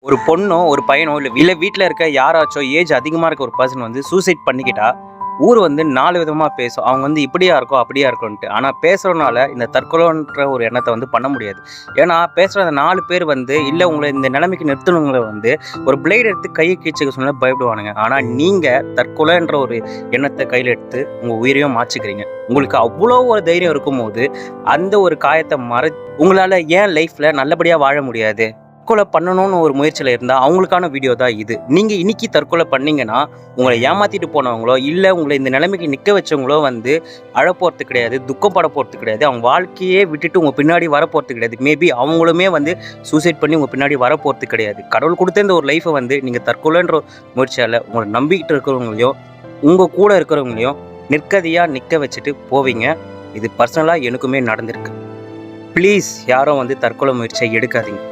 ஒரு பொண்ணோ ஒரு பையனோ இல்லை வீட்டில் இருக்க யாராச்சும் ஏஜ் அதிகமாக இருக்க ஒரு பர்சன் வந்து சூசைட் பண்ணிக்கிட்டா ஊர் வந்து 4 விதமாக பேசும். அவங்க வந்து இப்படியா இருக்கும் அப்படியா இருக்கும்ன்ட்டு. ஆனால் பேசுகிறதுனால இந்த தற்கொலைன்ற ஒரு எண்ணத்தை வந்து பண்ண முடியாது. ஏன்னா பேசுகிற அந்த 4 பேர் வந்து இல்லை உங்களை இந்த நிலைமைக்கு நிறுத்தணுங்களை வந்து ஒரு பிளேட் எடுத்து கையை கீச்சுக்க சொன்னா பயப்படுவானுங்க. ஆனால் நீங்கள் தற்கொலைன்ற ஒரு எண்ணத்தை கையில் எடுத்து உங்கள் உயிரையும் மாற்றிக்கிறீங்க. உங்களுக்கு அவ்வளோ ஒரு தைரியம் இருக்கும்போது அந்த ஒரு காயத்தை உங்களால் ஏன் லைஃப்பில் நல்லபடியாக வாழ முடியாது? தற்கொலை பண்ணணும்னு ஒரு முயற்சியில் இருந்தால் அவங்களுக்கான வீடியோ தான் இது. நீங்கள் இன்னைக்கு தற்கொலை பண்ணீங்கன்னா உங்களை ஏமாற்றிட்டு போனவங்களோ இல்லை உங்களை இந்த நிலைமைக்கு நிற்க வச்சவங்களோ வந்து அழப்போகிறது கிடையாது, துக்கப்பட போகிறது கிடையாது, அவங்க வாழ்க்கையே விட்டுட்டு உங்கள் பின்னாடி வரப்போகிறது கிடையாது. மேபி அவங்களுமே வந்து சூசைட் பண்ணி உங்கள் பின்னாடி வரப்போகிறது கிடையாது. கடவுள் கொடுத்த இந்த ஒரு லைஃப்பை வந்து நீங்கள் தற்கொலைன்ற முயற்சியால் உங்களை நம்பிக்கிட்டு இருக்கிறவங்களையும் உங்கள் கூட இருக்கிறவங்களையும் நிற்கதியாக நிற்க வச்சுட்டு போவீங்க. இது பர்சனலாக எனக்குமே நடந்திருக்கு. ப்ளீஸ் யாரும் வந்து தற்கொலை முயற்சியை எடுக்காதீங்க.